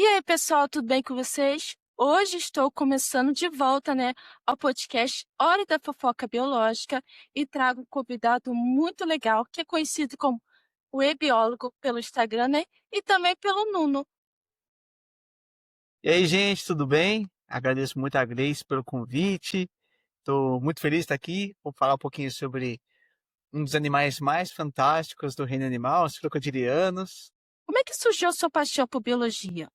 E aí, pessoal, tudo bem com vocês? Hoje estou começando de volta, ao podcast Hora da Fofoca Biológica e trago um convidado muito legal, que é conhecido como o e-biólogo pelo Instagram, e também pelo Nuno. E aí, gente, tudo bem? Agradeço muito a Grace pelo convite. Estou muito feliz de estar aqui. Vou falar um pouquinho sobre um dos animais mais fantásticos do reino animal, os crocodilianos. Como é que surgiu a sua paixão por biologia?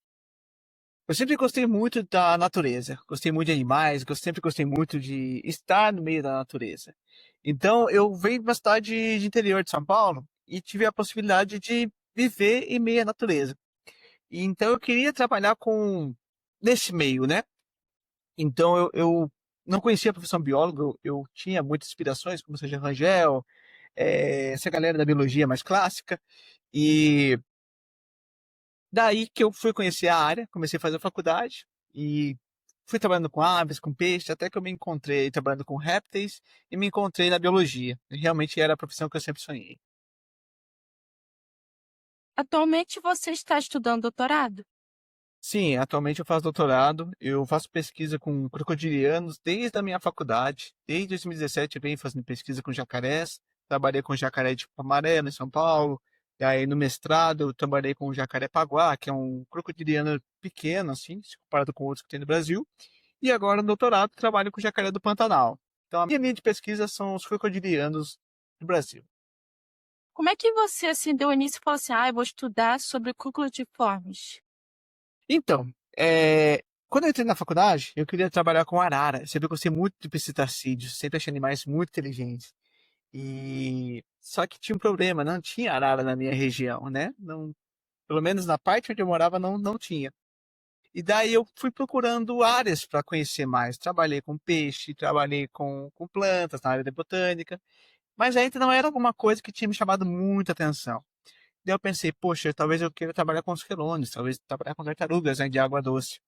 Eu sempre gostei muito da natureza, gostei muito de animais, sempre gostei muito de estar no meio da natureza. Então, eu venho de uma cidade de interior de São Paulo e tive a possibilidade de viver em meio à natureza. E então, eu queria trabalhar com nesse meio, né? Então eu não conhecia a profissão biólogo, eu tinha muitas inspirações, como seja Rangel, essa galera da biologia mais clássica, e daí que eu fui conhecer a área, comecei a fazer a faculdade, e fui trabalhando com aves, com peixes, até que eu me encontrei trabalhando com répteis, e me encontrei na biologia. E realmente era a profissão que eu sempre sonhei. Atualmente você está estudando doutorado? Sim, atualmente eu faço doutorado, eu faço pesquisa com crocodilianos desde a minha faculdade. Desde 2017 eu venho fazendo pesquisa com jacarés, trabalhei com jacaré de tipo amarelo em São Paulo, e aí no mestrado eu trabalhei com o jacaré-paguá, que é um crocodiliano pequeno, assim, se comparado com outros que tem no Brasil. E agora no doutorado trabalho com o jacaré do Pantanal. Então a minha linha de pesquisa são os crocodilianos do Brasil. Como é que você assim, deu início e falou assim, eu vou estudar sobre cúculiformes? Então, quando eu entrei na faculdade, eu queria trabalhar com arara. Eu sempre gostei muito de psitacídeos, sempre achei animais muito inteligentes. E só que tinha um problema, não tinha arara na minha região, né? Não, pelo menos na parte onde eu morava não tinha. E daí eu fui procurando áreas para conhecer mais. Trabalhei com peixe, trabalhei com plantas na área da botânica, mas ainda não era alguma coisa que tinha me chamado muita atenção. Daí eu pensei, poxa, talvez eu queira trabalhar com os quelônios, talvez trabalhar com tartarugas, né, de água doce.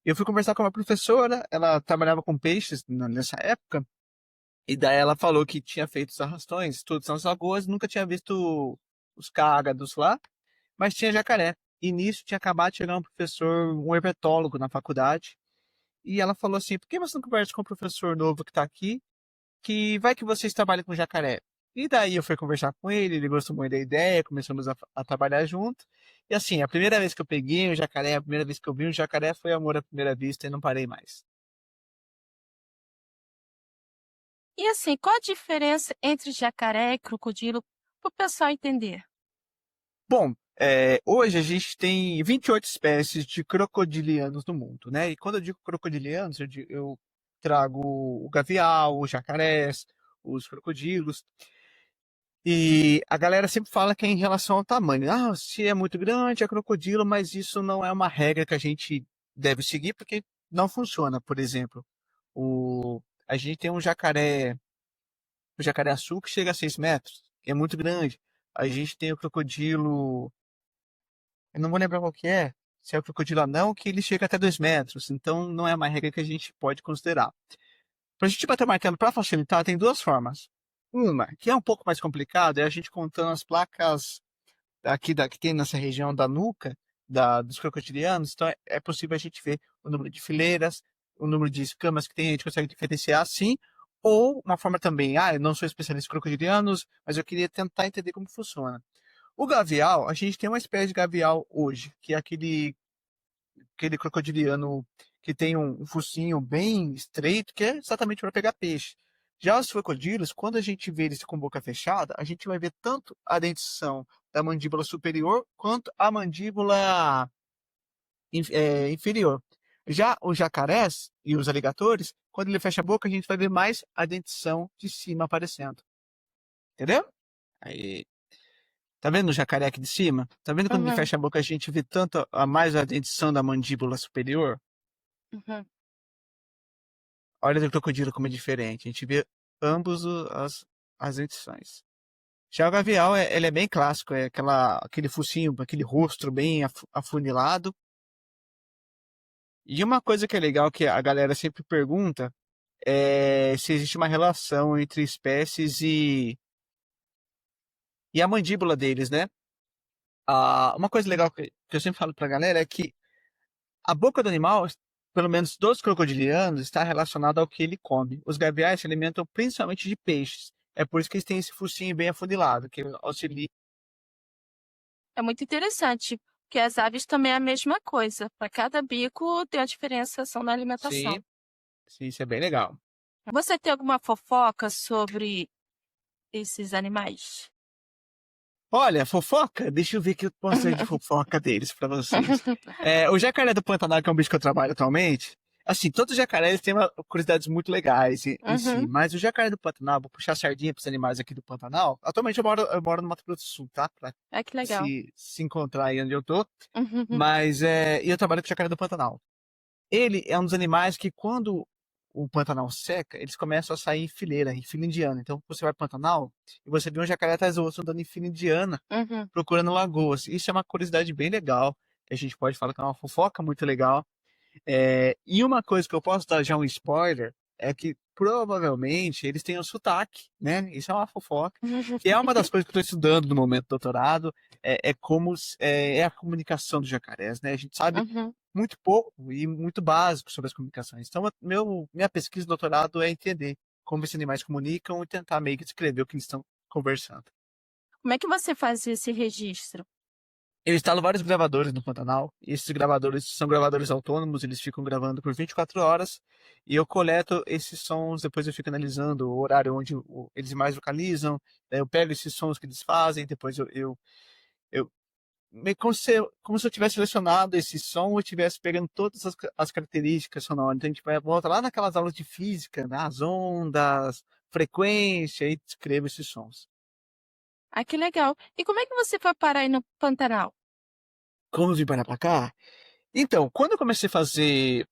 Eu fui conversar com uma professora, ela trabalhava com peixes nessa época, e daí ela falou que tinha feito os arrastões, estudos nas lagoas, nunca tinha visto os cágados lá, mas tinha jacaré. E nisso tinha acabado de chegar um professor, um herpetólogo na faculdade, e ela falou assim, por que você não conversa com o professor novo que está aqui, que vai que vocês trabalham com jacaré? E daí eu fui conversar com ele gostou muito da ideia, começamos a trabalhar junto. E assim, a primeira vez que eu peguei o jacaré, a primeira vez que eu vi um jacaré foi amor à primeira vista e não parei mais. E assim, qual a diferença entre jacaré e crocodilo para o pessoal entender? Bom, hoje a gente tem 28 espécies de crocodilianos no mundo, né? E quando eu digo crocodilianos, eu trago o gavial, os jacarés, os crocodilos. E a galera sempre fala que é em relação ao tamanho. Ah, se é muito grande, é crocodilo, mas isso não é uma regra que a gente deve seguir, porque não funciona. Por exemplo, a gente tem o jacaré-açu que chega a 6 metros, que é muito grande. A gente tem o crocodilo, eu não vou lembrar qual que é, se é o crocodilo anão, que ele chega até 2 metros. Então não é uma regra que a gente pode considerar. Para a gente bater o martelo para facilitar, tem duas formas. Uma, que é um pouco mais complicado, é a gente contando as placas que tem nessa região da nuca dos crocodilianos. Então é possível a gente ver o número de fileiras, o número de escamas que tem, a gente consegue diferenciar assim. Ou uma forma também, eu não sou especialista em crocodilianos, mas eu queria tentar entender como funciona. O gavial, a gente tem uma espécie de gavial hoje, que é aquele crocodiliano que tem um focinho bem estreito, que é exatamente para pegar peixe. Já os crocodilos, quando a gente vê eles com boca fechada, a gente vai ver tanto a dentição da mandíbula superior quanto a mandíbula inferior. Já os jacarés e os aligatores, quando ele fecha a boca, a gente vai ver mais a dentição de cima aparecendo. Entendeu? Aí, tá vendo o jacaré aqui de cima? Tá vendo quando ele Uhum, fecha a boca, a gente vê tanto a mais a dentição da mandíbula superior? uhum. Olha do crocodilo como é diferente. A gente vê ambos as edições. Já o Gavial, ele é bem clássico, é aquele focinho, aquele rosto bem afunilado. E uma coisa que é legal que a galera sempre pergunta é se existe uma relação entre espécies e a mandíbula deles, né? Uma coisa legal que eu sempre falo pra galera é que A boca do animal, pelo menos dos crocodilianos, está relacionada ao que ele come. Os gaviais se alimentam principalmente de peixes. É por isso que eles têm esse focinho bem afundilado, que auxilia. É muito interessante, porque as aves também é a mesma coisa. Para cada bico tem a diferenciação na alimentação. Sim, sim, isso é bem legal. Você tem alguma fofoca sobre esses animais? Olha, fofoca? Deixa eu ver o que eu posso dizer de fofoca deles para vocês. O jacaré do Pantanal, que é um bicho que eu trabalho atualmente, assim, todos os jacarés têm curiosidades muito legais em si, Uhum. mas o jacaré do Pantanal, vou puxar a sardinha para os animais aqui do Pantanal. Atualmente eu moro no Mato Grosso do Sul, tá? Pra Ai, que legal. se encontrar aí onde eu tô. Uhum. Mas eu trabalho com o jacaré do Pantanal. Ele é um dos animais que, quando o Pantanal seca, eles começam a sair em fila indiana. Então, você vai pro Pantanal e você vê um jacaré atrás do outro andando em fila indiana, Uhum. procurando lagoas. Isso é uma curiosidade bem legal, que a gente pode falar que é uma fofoca muito legal. E uma coisa que eu posso dar já um spoiler é que provavelmente eles têm um sotaque, né? Isso é uma fofoca, que é uma das coisas que eu estou estudando no momento do doutorado, é a comunicação dos jacarés, né? A gente sabe Uhum. muito pouco e muito básico sobre as comunicações. Então, minha pesquisa de doutorado é entender como esses animais comunicam e tentar meio que descrever o que eles estão conversando. Como é que você faz esse registro? Eu instalo vários gravadores no Pantanal. E esses gravadores são gravadores autônomos, eles ficam gravando por 24 horas. E eu coleto esses sons, depois eu fico analisando o horário onde eles mais localizam. Daí eu pego esses sons que eles fazem, depois eu meio como se eu tivesse selecionado esse som e estivesse pegando todas as características sonoras. Então a gente vai volta lá naquelas aulas de física, né? As ondas, frequência, e descrevo esses sons. Ah, que legal. E como é que você foi parar aí no Pantanal? Como eu vim parar pra cá? Então, quando eu comecei a fazer.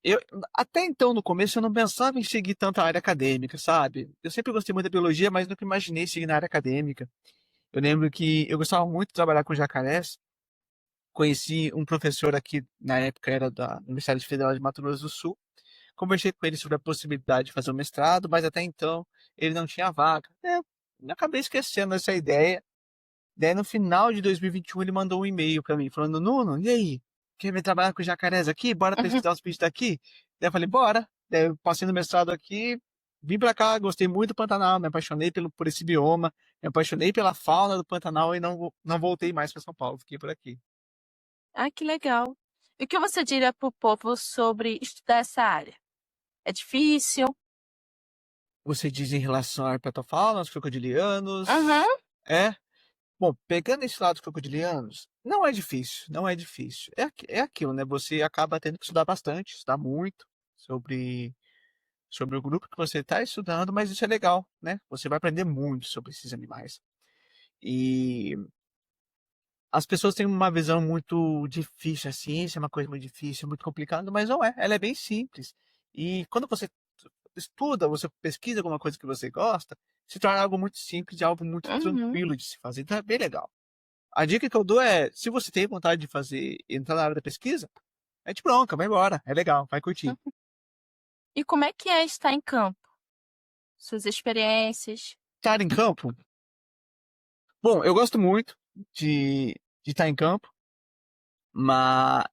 Eu, até então, no começo, eu não pensava em seguir tanto a área acadêmica, sabe? Eu sempre gostei muito da biologia, mas nunca imaginei seguir na área acadêmica. Eu lembro que eu gostava muito de trabalhar com jacarés. Conheci um professor aqui, na época era da Universidade Federal de Mato Grosso do Sul. Conversei com ele sobre a possibilidade de fazer o mestrado, mas até então ele não tinha vaga. Eu acabei esquecendo essa ideia. Daí no final de 2021 ele mandou um e-mail para mim falando: Nuno, e aí? Quer vir trabalhar com jacarés aqui? Bora Uhum. pesquisar os bichos daqui? Daí eu falei: bora. Daí eu passei no mestrado aqui, vim para cá, gostei muito do Pantanal, me apaixonei por esse bioma, me apaixonei pela fauna do Pantanal e não voltei mais para São Paulo, fiquei por aqui. Ah, que legal. E o que você diria para o povo sobre estudar essa área? É difícil? Você diz em relação à herpetofauna, aos Uhum. crocodilianos? É? Bom, pegando esse lado dos crocodilianos, não é difícil, não é difícil. É aquilo, né? Você acaba tendo que estudar bastante, estudar muito sobre o grupo que você está estudando, mas isso é legal, né? Você vai aprender muito sobre esses animais. E as pessoas têm uma visão muito difícil, a ciência é uma coisa muito difícil, muito complicada, mas não é, ela é bem simples. E quando você estuda, você pesquisa alguma coisa que você gosta, se torna algo muito simples e algo muito Uhum. tranquilo de se fazer. Então é bem legal. A dica que eu dou é, se você tem vontade de entrar na área da pesquisa, é de bronca, vai embora, é legal, vai curtir. Uhum. E como é que é estar em campo? Suas experiências? Estar em campo? Bom, eu gosto muito de estar em campo, mas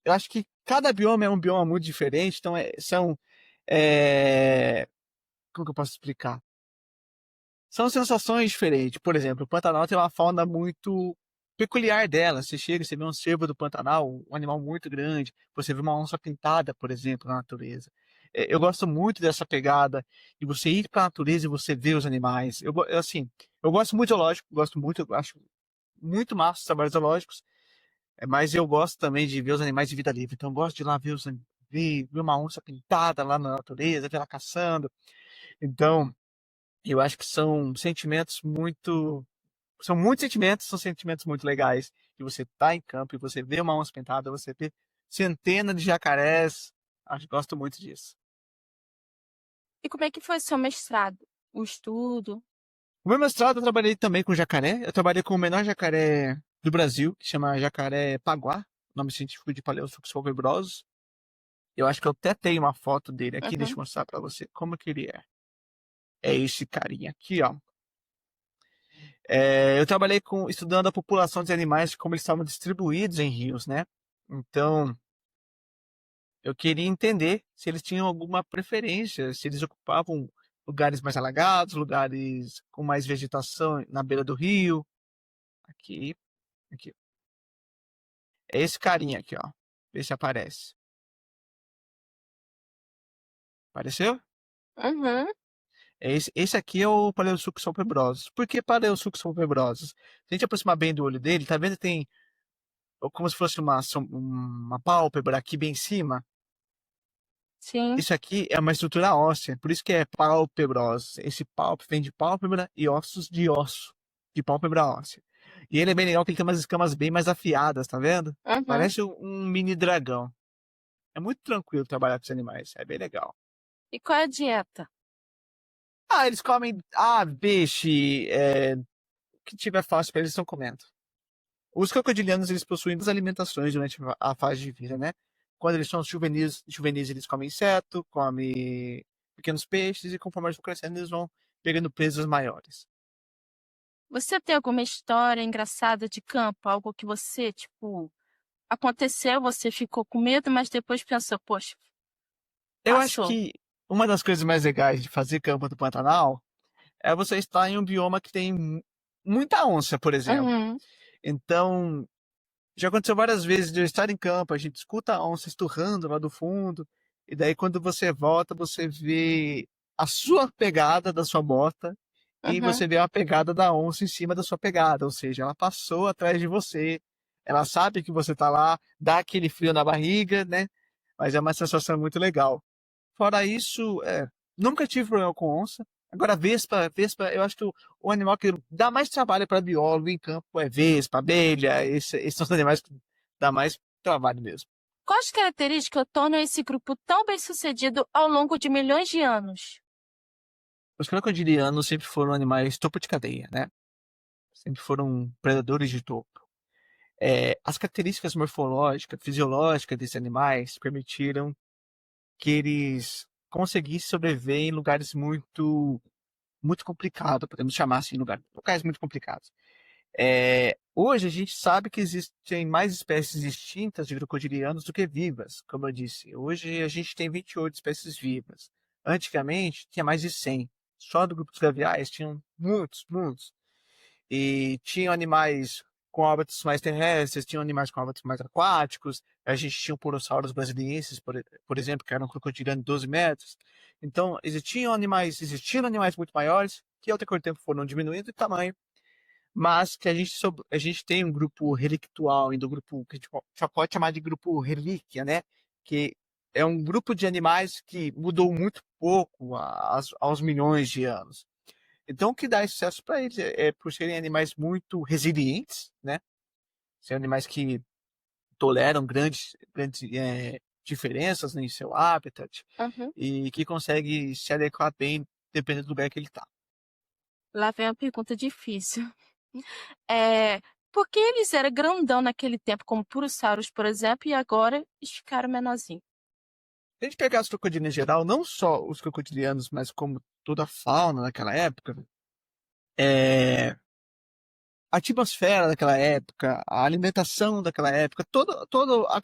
eu acho que cada bioma é um bioma muito diferente, então é, como que eu posso explicar? São sensações diferentes. Por exemplo, o Pantanal tem uma fauna muito peculiar dela. Você chega, você vê um cervo do Pantanal, um animal muito grande. Você vê uma onça pintada, por exemplo, na natureza. Eu gosto muito dessa pegada de você ir para a natureza e você ver os animais. Assim, eu gosto muito de zoológico, gosto muito, eu acho muito massa os trabalhos zoológicos, mas eu gosto também de ver os animais de vida livre. Então, eu gosto de ir lá ver uma onça pintada lá na natureza, ver ela caçando. Então, eu acho que são muitos sentimentos, são sentimentos muito legais. De você estar em campo e você ver uma onça pintada, você ver centenas de jacarés. Acho que gosto muito disso. E como é que foi seu mestrado? O estudo? No meu mestrado, eu trabalhei também com jacaré. Eu trabalhei com o menor jacaré do Brasil, que chama jacaré paguá, nome científico de Paleosucus volvibrosus. Eu acho que eu até tenho uma foto dele aqui, deixa Uhum. eu mostrar para você como que ele é. É esse carinha aqui, ó. Eu trabalhei estudando a população de animais, como eles estavam distribuídos em rios, né? Então, eu queria entender se eles tinham alguma preferência, se eles ocupavam lugares mais alagados, lugares com mais vegetação na beira do rio. Aqui, aqui. É esse carinha aqui, ó. Vê se aparece. Apareceu? Uhum, Esse aqui é o Paleosucos salpebrosus. Por que Paleosucos salpebrosus? Se a gente aproximar bem do olho dele, tá vendo que tem como se fosse uma pálpebra aqui bem em cima? sim. Isso aqui é uma estrutura óssea, por isso que é pálpebrosus. Esse pálpebra vem de pálpebra e ossos de osso, de pálpebra óssea. E ele é bem legal, porque ele tem umas escamas bem mais afiadas, tá vendo? Uhum. Parece um mini dragão. É muito tranquilo trabalhar com esses animais, é bem legal. E qual é a dieta? Ah, eles comem peixe, o que tiver fácil para eles estão comendo. Os crocodilianos, eles possuem duas alimentações durante a fase de vida, né? Quando eles são juvenis eles comem inseto, comem pequenos peixes, e conforme eles vão crescendo, eles vão pegando presas maiores. Você tem alguma história engraçada de campo? Algo que você, tipo, aconteceu, você ficou com medo, mas depois pensou, poxa, Eu acho passou. que uma das coisas mais legais de fazer campo do Pantanal é você estar em um bioma que tem muita onça, por exemplo. Uhum, Então, já aconteceu várias vezes de eu estar em campo, a gente escuta a onça esturrando lá do fundo, e daí quando você volta, você vê a sua pegada da sua bota e uhum. você vê a pegada da onça em cima da sua pegada, ou seja, ela passou atrás de você, ela sabe que você tá lá, dá aquele frio na barriga, né? Mas é uma sensação muito legal. Fora isso, nunca tive problema com onça. Agora, vespa, eu acho que o animal que dá mais trabalho para biólogo em campo é vespa, abelha, esses são os animais que dá mais trabalho mesmo. Quais características tornam esse grupo tão bem-sucedido ao longo de milhões de anos? Os crocodilianos sempre foram animais topo de cadeia, né? Sempre foram predadores de topo. As características morfológicas, fisiológicas desses animais permitiram que eles conseguissem sobreviver em lugares muito complicados, podemos chamar assim, locais muito complicados. Hoje a gente sabe que existem mais espécies extintas de crocodilianos do que vivas, como eu disse. Hoje a gente tem 28 espécies vivas. Antigamente tinha mais de 100. Só do grupo dos gaviais tinham muitos, muitos. E tinham animais com hábitos mais terrestres, tinham animais com hábitos mais aquáticos. A gente tinha o Porosaurus brasiliensis, por exemplo, que era um crocodiliano de 12 metros. Então, existiram animais muito maiores, que ao decorrer do tempo foram diminuindo de tamanho, mas que a gente tem um grupo relictual, ainda um grupo que a gente já pode chamar de grupo relíquia, né? Que é um grupo de animais que mudou muito pouco aos milhões de anos. Então, o que dá sucesso para eles é por serem animais muito resilientes, né? Serem animais que toleram grandes diferenças em seu habitat Uhum. e que conseguem se adequar bem dependendo do lugar que ele está. Lá vem uma pergunta difícil. É, por que eles eram grandão naquele tempo, como Purosaurus, por exemplo, e agora eles ficaram menorzinhos? Se a gente pegar os crocodilos em geral, não só os crocodilianos, mas como toda a fauna naquela época, é, a atmosfera daquela época, a alimentação daquela época, toda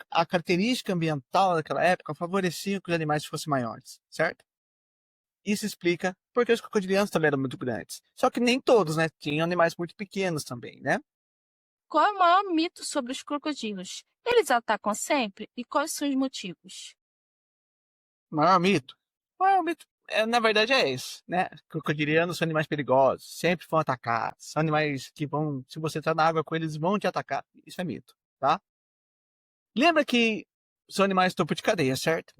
a característica ambiental daquela época favorecia que os animais fossem maiores, certo? Isso explica porque os crocodilianos também eram muito grandes. Só que nem todos, né? Tinham animais muito pequenos também, né? Qual é o maior mito sobre os crocodilos? Eles atacam sempre? E quais são os motivos? O maior mito. O maior mito, na verdade, é esse, né? Crocodilianos são animais perigosos, sempre vão atacar. São animais que vão, se você entrar na água com eles, vão te atacar. Isso é mito, tá? Lembra que são animais topo de cadeia, certo?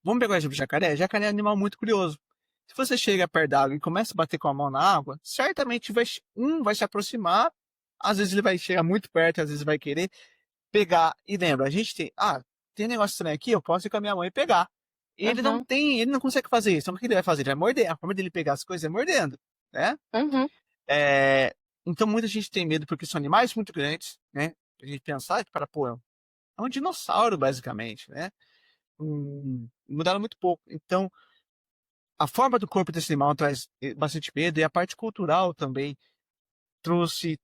Vamos pegar o exemplo de jacaré? Jacaré é um animal muito curioso. Se você chega perto da água e começa a bater com a mão na água, certamente um vai se aproximar, às vezes ele vai chegar muito perto, às vezes vai querer pegar. E lembra, a gente tem um negócio estranho aqui, eu posso ir com a minha mão e pegar. Uhum, Ele não consegue fazer isso. Então o que ele vai fazer? Ele vai morder. A forma dele pegar as coisas é mordendo, né? uhum. É, então muita gente tem medo porque são animais muito grandes, né? A gente pensar que pô, é um dinossauro basicamente, né? Mudaram muito pouco. Então a forma do corpo desse animal traz bastante medo e a parte cultural também trouxe.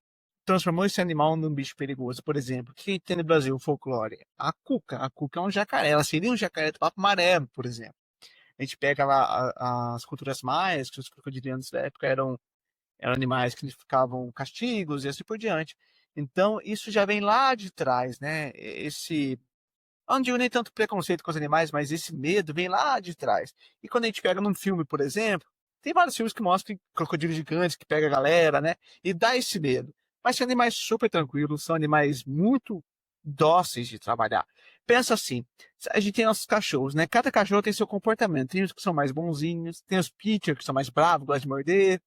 transformou esse animal num bicho perigoso. Por exemplo, o que tem no Brasil, o folclore? A cuca. A cuca é um jacaré. Ela seria um jacaré do papo amarelo, por exemplo. A gente pega lá as culturas maias, que os crocodilianos da época eram animais que significavam castigos e assim por diante. Então, isso já vem lá de trás, né? Eu não digo nem tanto preconceito com os animais, mas esse medo vem lá de trás. E quando a gente pega num filme, por exemplo, tem vários filmes que mostram crocodilos gigantes que pega a galera, né? E dá esse medo. Mas são animais super tranquilos, são animais muito dóceis de trabalhar. Pensa assim, a gente tem nossos cachorros, né? Cada cachorro tem seu comportamento. Tem os que são mais bonzinhos, tem os pitcher que são mais bravos, gostam de morder.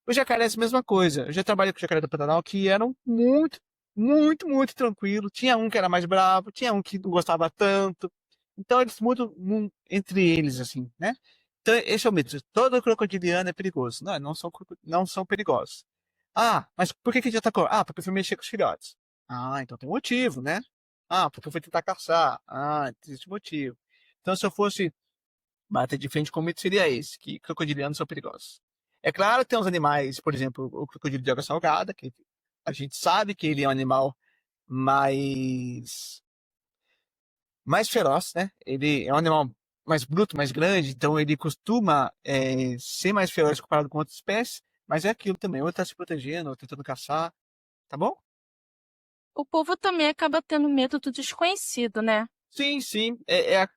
Os jacarés, a mesma coisa. Eu já trabalhei com jacaré do Pantanal que eram muito, muito, muito tranquilos. Tinha um que era mais bravo, tinha um que não gostava tanto. Então eles mudam entre eles, assim, né? Então esse é o mito. Todo crocodiliano é perigoso. Não, não são perigosos. Ah, mas por que ele atacou? Ah, porque foi mexer com os filhotes. Ah, então tem um motivo, né? Ah, porque foi tentar caçar. Ah, existe motivo. Então se eu fosse bater de frente com o mito seria esse, que crocodilianos são perigosos. É claro que tem uns animais, por exemplo, o crocodilo de água salgada, que a gente sabe que ele é um animal mais, mais feroz, né? Ele é um animal mais bruto, mais grande, então ele costuma ser mais feroz comparado com outras espécies, mas é aquilo também, ou está se protegendo, ou tentando caçar, tá bom? O povo também acaba tendo medo do desconhecido, né? Sim, sim.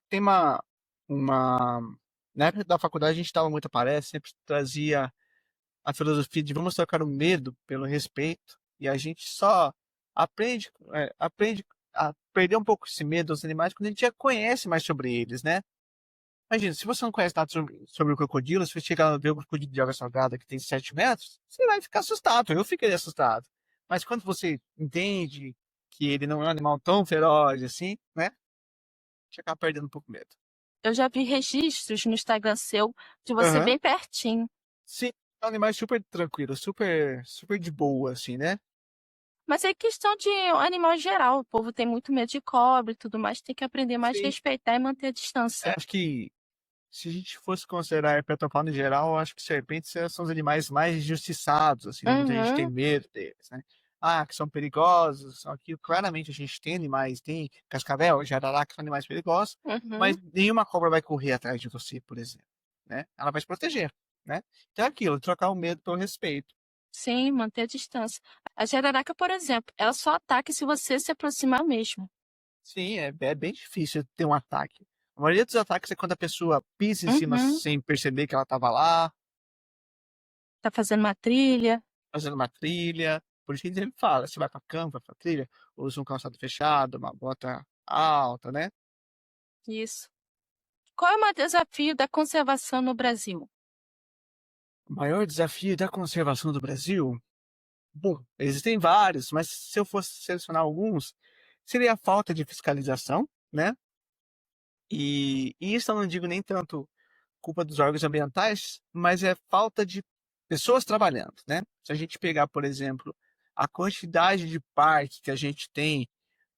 Tem uma. Na época da faculdade a gente estava muito a palestra, sempre trazia a filosofia de vamos trocar o medo pelo respeito, e a gente só aprende a perder um pouco esse medo dos animais quando a gente já conhece mais sobre eles, né? Imagina, se você não conhece nada sobre o crocodilo, se você chegar e ver o crocodilo de água salgada que tem 7 metros, você vai ficar assustado. Eu fiquei assustado. Mas quando você entende que ele não é um animal tão feroz assim, né? Você acaba perdendo um pouco o medo. Eu já vi registros no Instagram seu de você Aham. bem pertinho. Sim, são animais super tranquilos, super, super de boa, assim, né? Mas é questão de animal em geral. O povo tem muito medo de cobra e tudo mais, tem que aprender mais a Sim. respeitar e manter a distância. Acho que se a gente fosse considerar a herpetofauna em geral, eu acho que serpentes são os animais mais injustiçados, assim, né? Muita gente tem Uhum, medo deles, né? Ah, que são perigosos, são aquilo. Claramente a gente tem animais, tem cascavel, jararaca, que são animais perigosos, mas uhum. nenhuma cobra vai correr atrás de você, por exemplo, né? Ela vai te proteger, né? Então é aquilo, trocar o medo pelo respeito. Sim, manter a distância. A jararaca, por exemplo, ela só ataca se você se aproximar mesmo. Sim, é bem difícil ter um ataque. A maioria dos ataques é quando a pessoa pisa em cima Uhum. sem perceber que ela estava lá, Tá fazendo uma trilha. fazendo uma trilha. Por isso que ele fala, se vai para campo, vai para trilha, usa um calçado fechado, uma bota alta, né? Isso. Qual é o maior desafio da conservação no Brasil? O maior desafio da conservação do Brasil, bom, existem vários, mas se eu fosse selecionar alguns, seria a falta de fiscalização, né? E isso eu não digo nem tanto culpa dos órgãos ambientais, mas é falta de pessoas trabalhando, né? Se a gente pegar, por exemplo, a quantidade de parques que a gente tem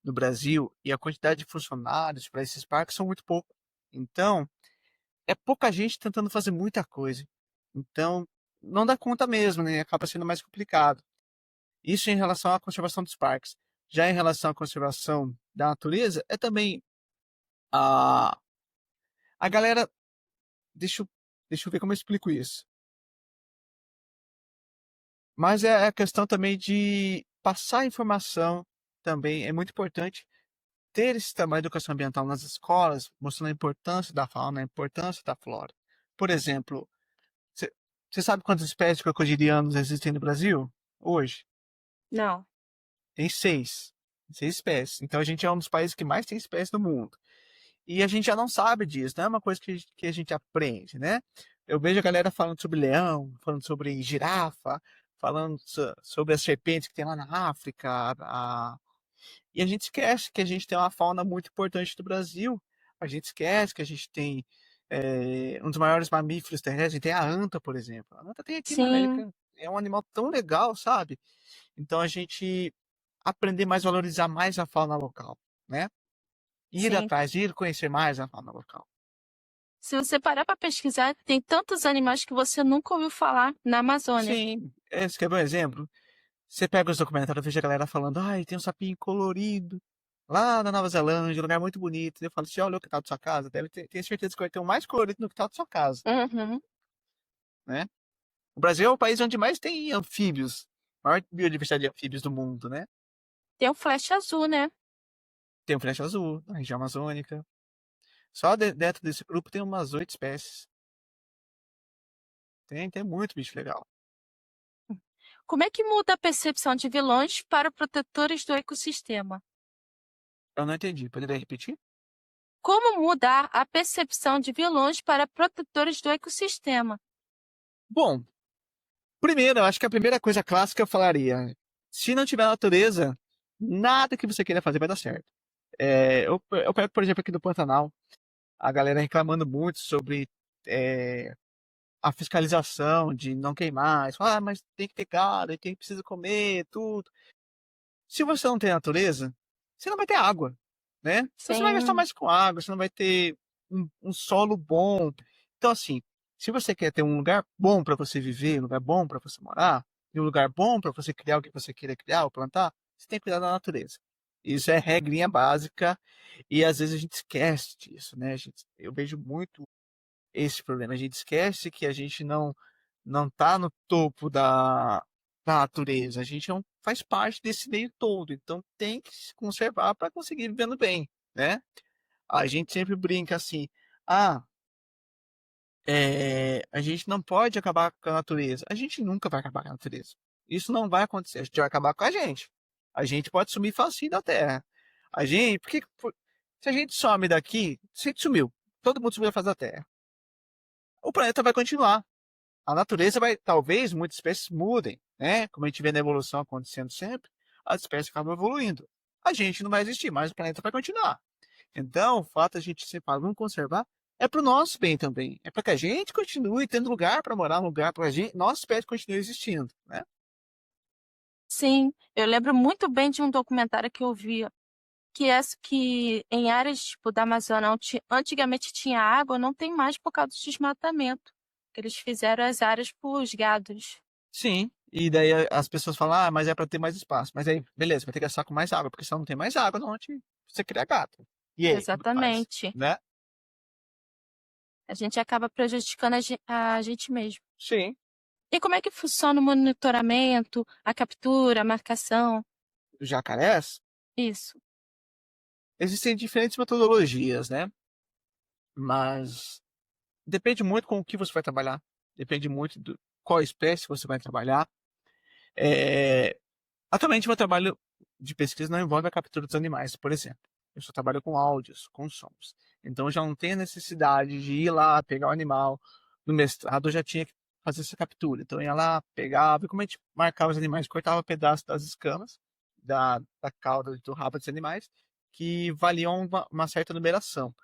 no Brasil e a quantidade de funcionários para esses parques são muito pouco. Então, é pouca gente tentando fazer muita coisa. Então, não dá conta mesmo, né? Acaba sendo mais complicado. Isso em relação à conservação dos parques. Já em relação à conservação da natureza, é também a, a galera. Deixa eu, deixa eu ver como eu explico isso. Mas é a questão também de passar informação também. É muito importante ter esse trabalho de educação ambiental nas escolas, mostrando a importância da fauna, a importância da flora. Por exemplo, você sabe quantas espécies de crocodilianos existem no Brasil hoje? Não. Tem seis. Seis espécies. Então a gente é um dos países que mais tem espécies no mundo. E a gente já não sabe disso, não é uma coisa que a gente aprende, né? Eu vejo a galera falando sobre leão, falando sobre girafa, falando sobre as serpentes que tem lá na África. E a gente esquece que a gente tem uma fauna muito importante do Brasil. A gente esquece que a gente tem um dos maiores mamíferos terrestres. A gente tem a anta, por exemplo. A anta tem aqui na Sim, América. É um animal tão legal, sabe? Então a gente aprender mais, valorizar mais a fauna local, né? Ir sim. atrás, ir conhecer mais a fauna local. Se você parar para pesquisar, tem tantos animais que você nunca ouviu falar na Amazônia. Sim, esse quer ver um exemplo? Você pega os documentários, eu vejo a galera falando, ai, tem um sapinho colorido lá na Nova Zelândia, um lugar muito bonito. Eu falo, você olha o quintal da sua casa? Deve ter, tenho certeza que vai ter um mais colorido no quintal da sua casa, Uhum. né? O Brasil é o país onde mais tem anfíbios, maior biodiversidade de anfíbios do mundo, né? Tem o flecha azul, né? Tem o flecha azul, na região amazônica. Só dentro desse grupo tem umas 8 espécies. Tem muito bicho legal. Como é que muda a percepção de vilões para protetores do ecossistema? Eu não entendi, poderia repetir? Como mudar a percepção de vilões para protetores do ecossistema? Bom, primeiro, eu acho que a primeira coisa clássica eu falaria: se não tiver natureza, nada que você queira fazer vai dar certo. Eu pego, por exemplo, aqui do Pantanal, a galera reclamando muito sobre é, a fiscalização de não queimar. Eles falam, mas tem que ter gado, tem precisa comer, tudo. Se você não tem natureza, você não vai ter água, né? Então você vai gastar Sim, mais com água, você não vai ter um solo bom. Então, assim, se você quer ter um lugar bom para você viver, um lugar bom para você morar, e um lugar bom para você criar o que você queira criar ou plantar, você tem que cuidar da natureza. Isso é regrinha básica e às vezes a gente esquece disso, né? Eu vejo muito esse problema. A gente esquece que a gente não está no topo da natureza. A gente não faz parte desse meio todo. Então tem que se conservar para conseguir vivendo bem, né? A gente sempre brinca assim, ah, a gente não pode acabar com a natureza. A gente nunca vai acabar com a natureza. Isso não vai acontecer. A gente vai acabar com a gente. A gente pode sumir facinho da Terra. A gente, se a gente some daqui, se a gente sumiu, todo mundo sumiu da face da Terra. O planeta vai continuar. A natureza vai, talvez muitas espécies mudem, né? Como a gente vê na evolução acontecendo sempre, as espécies acabam evoluindo. A gente não vai existir, mas o planeta vai continuar. Então, o fato de a gente se falar, vamos conservar, é para o nosso bem também. É para que a gente continue tendo lugar para morar, um lugar para a gente, nossa espécie continue existindo, né? sim. Eu lembro muito bem de um documentário que eu vi, que em áreas tipo da Amazônia, onde antigamente tinha água, não tem mais por causa do desmatamento. Que eles fizeram as áreas para os gados. Sim. E daí as pessoas falam, ah, mas é para ter mais espaço. Mas aí, beleza, vai ter que gastar com mais água, porque senão não tem mais água onde você cria gato. E aí, como que faz? Exatamente. Né? A gente acaba prejudicando a gente mesmo. Sim. E como é que funciona o monitoramento, a captura, a marcação? Jacarés, Isso. existem diferentes metodologias, né? Mas depende muito com o que você vai trabalhar. Depende muito do qual espécie você vai trabalhar. É, atualmente, meu trabalho de pesquisa não envolve a captura dos animais, por exemplo. Eu só trabalho com áudios, com sons. Então, eu já não tenho a necessidade de ir lá, pegar o animal. No mestrado, eu já tinha que fazer essa captura. Então, eu ia lá, pegava, e como a gente marcava os animais, cortava pedaços das escamas, da cauda e do rabo dos animais, que valiam uma certa numeração.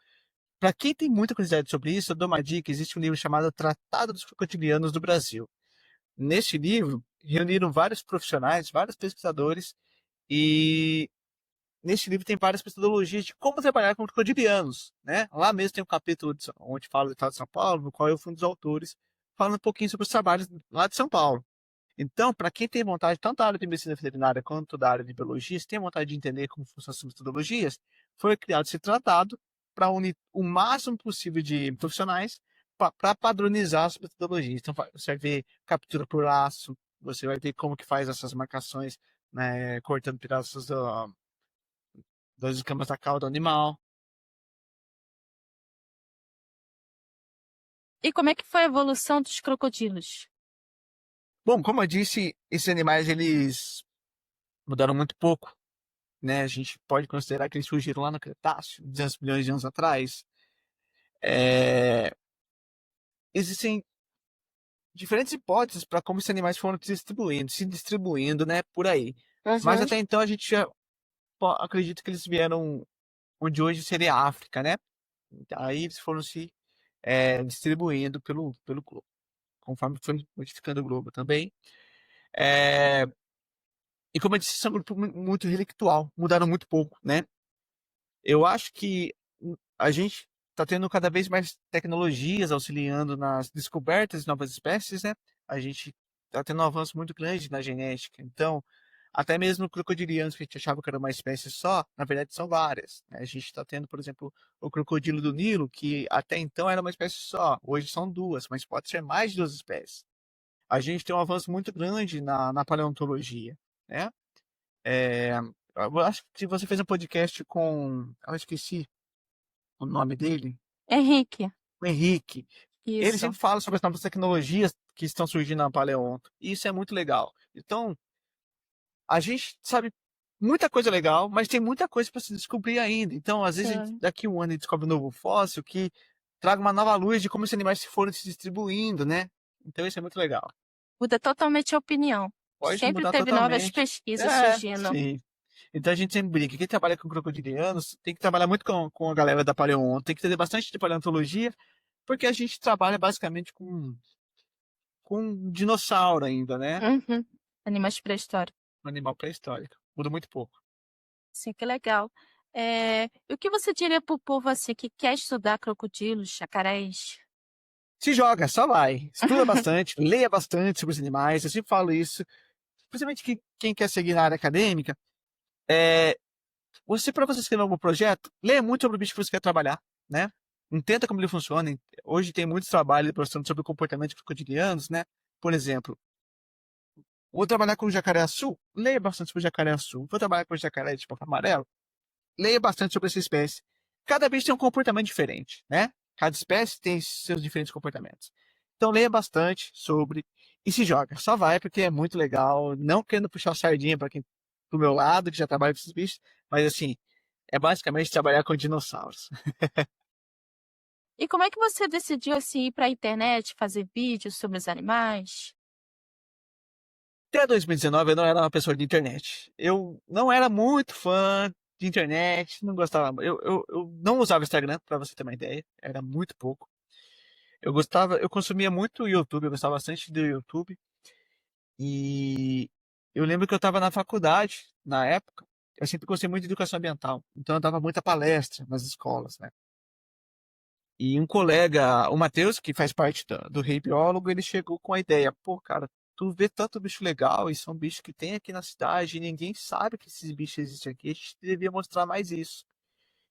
Para quem tem muita curiosidade sobre isso, eu dou uma dica: existe um livro chamado Tratado dos Crocodilianos do Brasil. Neste livro, reuniram vários profissionais, vários pesquisadores, e neste livro tem várias metodologias de como trabalhar com crocodilianos, né? Lá mesmo tem um capítulo onde fala do estado de São Paulo, no qual eu fui um dos autores, falando um pouquinho sobre os trabalhos lá de São Paulo. Então, para quem tem vontade, tanto da área de medicina veterinária quanto da área de biologia, se tem vontade de entender como funcionam essas metodologias, foi criado esse tratado para unir o máximo possível de profissionais para padronizar as metodologias. Então, você vai ver captura por laço, você vai ver como que faz essas marcações, né, cortando pedaços das escamas da cauda do animal. E como é que foi a evolução dos crocodilos? Bom, como eu disse, esses animais eles mudaram muito pouco, né? A gente pode considerar que eles surgiram lá no Cretáceo, 200 milhões de anos atrás. É, existem diferentes hipóteses para como esses animais foram se distribuindo, né, por aí. Mas Uhum. até então a gente já acredita que eles vieram onde hoje seria a África, né? Aí eles foram se distribuindo pelo globo, conforme foi modificando o globo também. É, e como eu disse, são um grupo muito intelectual, mudaram muito pouco, né? Eu acho que a gente está tendo cada vez mais tecnologias auxiliando nas descobertas de novas espécies, né? A gente tá tendo um avanço muito grande na genética. Então, até mesmo crocodilianos que a gente achava que era uma espécie só, na verdade são várias, né? A gente está tendo, por exemplo, o crocodilo do Nilo, que até então era uma espécie só, hoje são duas, mas pode ser mais de duas espécies. A gente tem um avanço muito grande na paleontologia, né? É, eu acho que você fez um podcast com, eu esqueci o nome dele, Henrique, o Henrique. Ele isso. sempre fala sobre as novas tecnologias que estão surgindo na paleonto. E isso é muito legal. Então, a gente sabe muita coisa legal, mas tem muita coisa para se descobrir ainda. Então, às vezes, Sim. daqui a um ano a gente descobre um novo fóssil que traga uma nova luz de como esses animais se foram se distribuindo, né? Então, isso é muito legal. Muda totalmente a opinião. Pode Sempre mudar teve novas totalmente. pesquisas É, surgindo. sim. Então a gente sempre brinca. Quem trabalha com crocodilianos tem que trabalhar muito com a galera da paleonto, tem que ter bastante de paleontologia, porque a gente trabalha basicamente com dinossauro ainda, né? Uhum. Animais pré-históricos. Um animal pré-histórico. Muda muito pouco. Sim, que legal. E o que você diria para o povo assim que quer estudar crocodilos, jacarés? Se joga, só vai. Estuda bastante, leia bastante sobre os animais. Eu sempre falo isso. Principalmente quem quer seguir na área acadêmica. É, para você escrever algum projeto, leia muito sobre o bicho que você quer trabalhar, né? Entenda como ele funciona. Hoje tem muitos trabalhos mostrando sobre o comportamento de crocodilianos, né? Por exemplo, vou trabalhar com jacaré-açu, leia bastante sobre o jacaré-açu. Vou trabalhar com jacaré de papo amarelo, leia bastante sobre essa espécie. Cada bicho tem um comportamento diferente, né? Cada espécie tem seus diferentes comportamentos. Então leia bastante sobre e se joga. Só vai porque é muito legal. Não querendo puxar a sardinha para quem do meu lado que já trabalha com esses bichos, mas assim, é basicamente trabalhar com dinossauros. E como é que você decidiu assim ir para a internet fazer vídeos sobre os animais? Até 2019 eu não era uma pessoa de internet. Eu não era muito fã de internet, não gostava. Eu não usava Instagram, para você ter uma ideia. Era muito pouco. Eu consumia muito o YouTube, eu gostava bastante do YouTube. E eu lembro que eu estava na faculdade, na época. Eu sempre gostei muito de educação ambiental. Então eu dava muita palestra nas escolas, né? E um colega, o Matheus, que faz parte do Rei Biólogo, ele chegou com a ideia, pô, cara, tu vê tanto bicho legal e são bichos que tem aqui na cidade e ninguém sabe que esses bichos existem aqui, a gente devia mostrar mais isso.